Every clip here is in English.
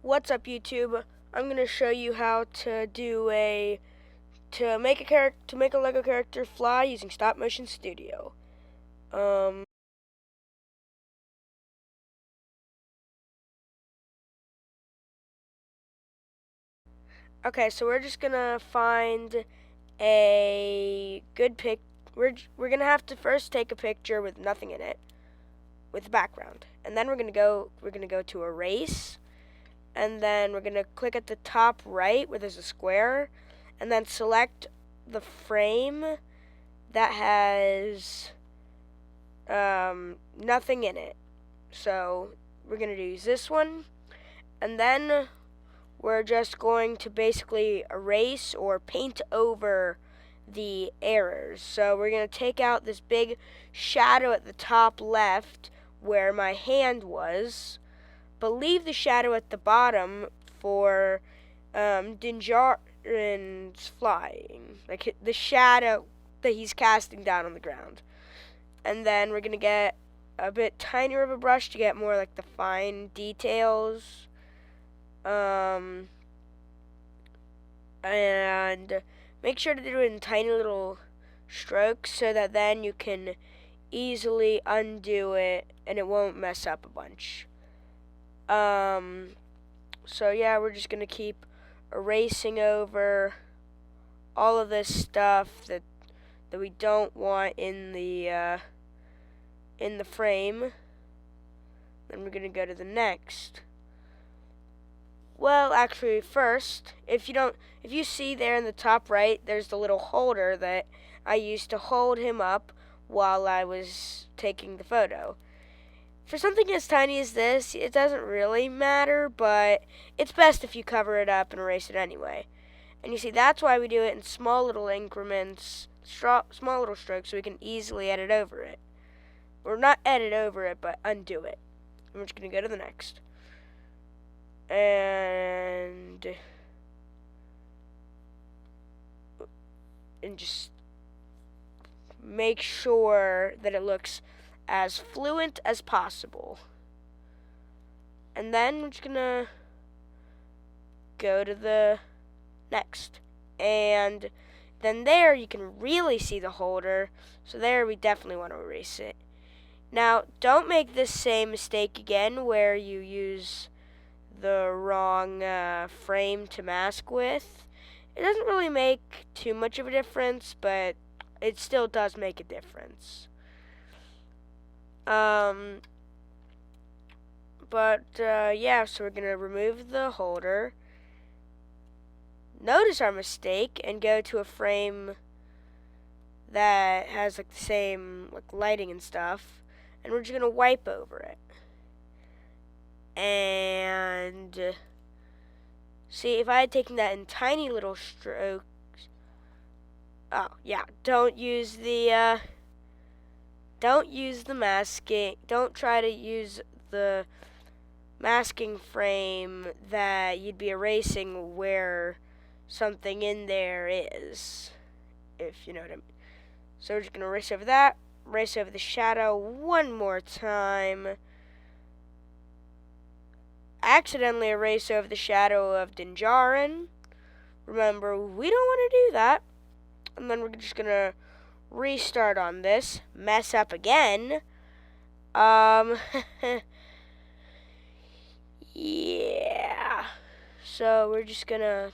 What's up, YouTube? I'm gonna show you how to make a Lego character fly using Stop Motion Studio. Um, okay, so we're just gonna find a good pic. We're gonna have to first take a picture with nothing in it, with the background, and then we're gonna go to erase, and then we're gonna click at the top right where there's a square, and then select the frame that has nothing in it. So we're going to use this one, and then we're just going to basically erase or paint over the errors. So we're going to take out this big shadow at the top left where my hand was, but leave the shadow at the bottom for Dinjarin's flying, like the shadow that he's casting down on the ground. And then we're going to get a bit tinier of a brush to get more like the fine details. And make sure to do it in tiny little strokes so that then you can easily undo it and it won't mess up a bunch. So yeah, we're just going to keep erasing over all of this stuff that we don't want in the frame. Then we're going to go to the next. Well, actually, first, if you see there in the top right, there's the little holder that I used to hold him up while I was taking the photo. For something as tiny as this, it doesn't really matter, but it's best if you cover it up and erase it anyway. And you see, that's why we do it in small little increments, small little strokes, so we can easily edit over it. Or not edit over it, but undo it. And we're just going to go to the next. And just make sure that it looks as fluent as possible. And then we're just going to go to the next. And then there you can really see the holder. So there we definitely want to erase it. Now, don't make this same mistake again where you use the wrong frame to mask with. It doesn't really make too much of a difference, but it still does make a difference. Yeah, so we're going to remove the holder. Notice our mistake and go to a frame that has like the same like lighting and stuff. And we're just going to wipe over it. And see, if I had taken that in tiny little strokes. Oh, yeah, don't use the masking. Don't try to use the masking frame that you'd be erasing where something in there is, if you know what I mean. So we're just going to erase over that. Erase over the shadow one more time. Accidentally erase over the shadow of Dinjarin. Remember, we don't want to do that. And then we're just going to restart on this. Mess up again. Yeah. So we're just going to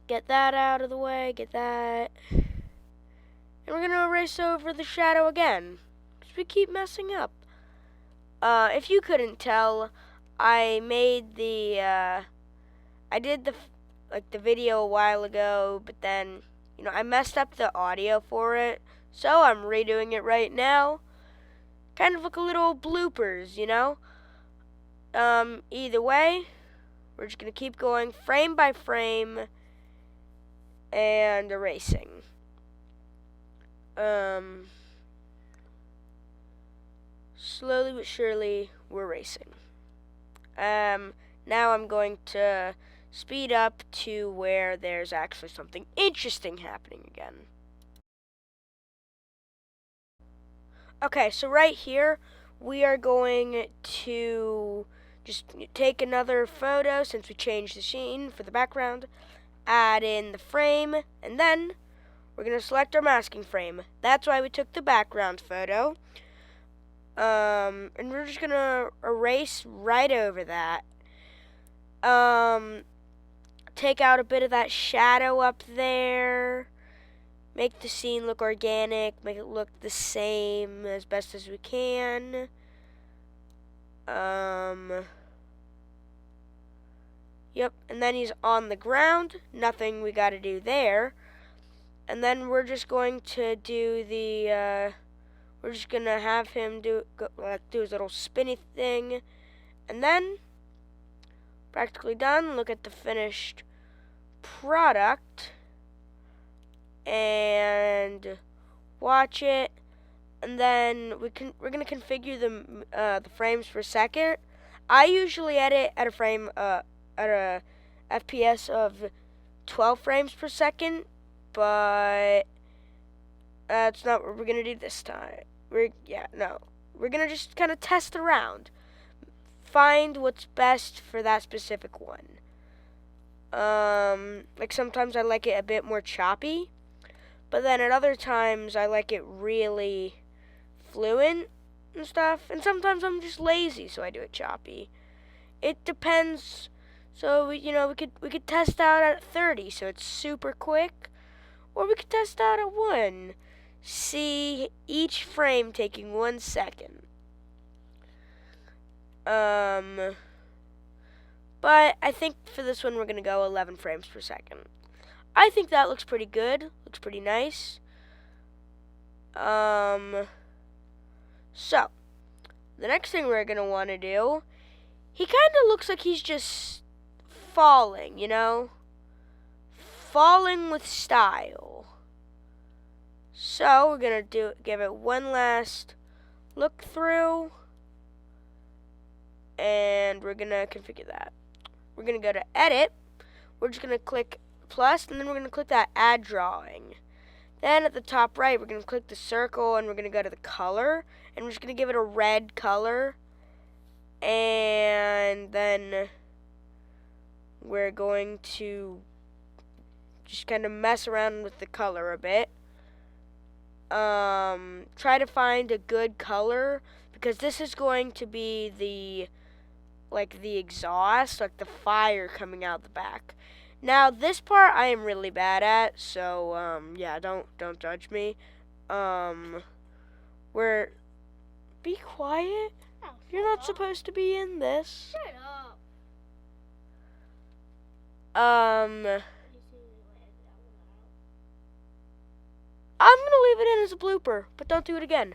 get that out of the way. Get that. And we're going to erase over the shadow again. Because we keep messing up. If you couldn't tell, I did the video a while ago, but then, I messed up the audio for it, so I'm redoing it right now. Kind of like a little bloopers, Either way, we're just going to keep going frame by frame and erasing. Slowly but surely, we're erasing. Now I'm going to speed up to where there's actually something interesting happening again. Okay, so right here, we are going to just take another photo since we changed the scene for the background, add in the frame, and then we're going to select our masking frame. That's why we took the background photo. And we're just going to erase right over that. Take out a bit of that shadow up there. Make the scene look organic. Make it look the same as best as we can. Yep, and then he's on the ground. Nothing we gotta do there. And then we're just going to do the, we're just gonna have him do his little spinny thing. And then, practically done. Look at the finished product. And watch it. And then we're gonna configure the frames per second. I usually edit at a FPS of 12 frames per second, but that's not what we're gonna do this time. We're gonna just kind of test around, find what's best for that specific one. Like sometimes I like it a bit more choppy, but then at other times I like it really fluent and stuff, and sometimes I'm just lazy, so I do it choppy. It depends. So we could test out at 30, so it's super quick, or we could test out at 1. See each frame taking 1 second. But I think for this one we're gonna go 11 frames per second. I think that looks pretty good. Looks pretty nice. So, the next thing we're going to want to do, he kind of looks like he's just falling, falling with style. So, we're going to give it one last look through, and we're going to configure that. We're going to go to Edit. We're just going to click plus, and then we're going to click that Add Drawing. Then at the top right, we're going to click the circle, and we're going to go to the color, and we're just going to give it a red color. And then we're going to just kind of mess around with the color a bit. Try to find a good color, because this is going to be the exhaust, like the fire coming out the back. Now, this part I am really bad at, so, yeah, don't judge me. Be quiet. Oh, You're not supposed to be in this. Shut up. I'm gonna leave it in as a blooper, but don't do it again.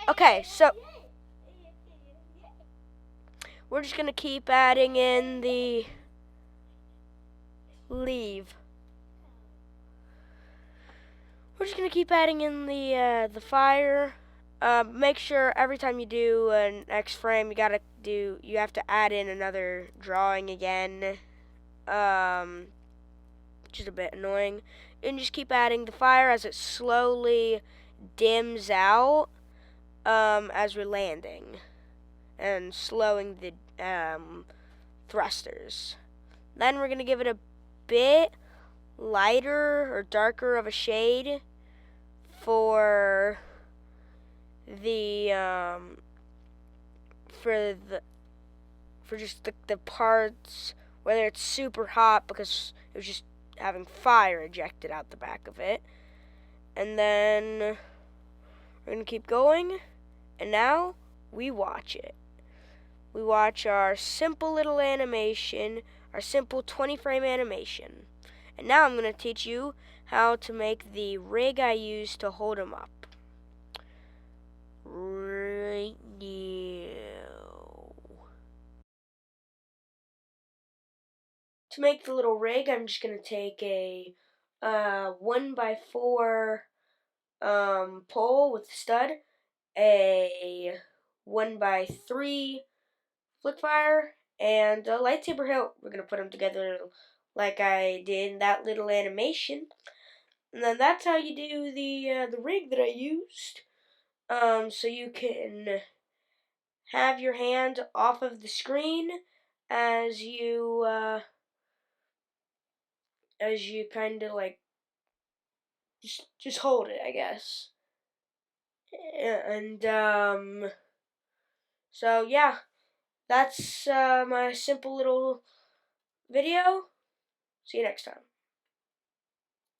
Okay, so we're just gonna keep adding in the leave. We're just gonna keep adding in the fire. Make sure every time you do an X frame, you have to add in another drawing again. Which is a bit annoying. And just keep adding the fire as it slowly dims out as we're landing, and slowing the thrusters. Then we're gonna give it a bit lighter or darker of a shade for just the parts whether it's super hot because it was just having fire ejected out the back of it. And then we're gonna keep going, and now we watch it. We watch our simple little animation, our simple 20 frame animation. And now I'm going to teach you how to make the rig I use to hold him up. Right now. To make the little rig, I'm just going to take a 1x4 pole with a stud, a 1x3 flick fire, and a lightsaber hilt. We're going to put them together like I did in that little animation. And then that's how you do the rig that I used. So you can have your hand off of the screen, as you kind of like just hold it, I guess. And so yeah, that's my simple little video. See you next time.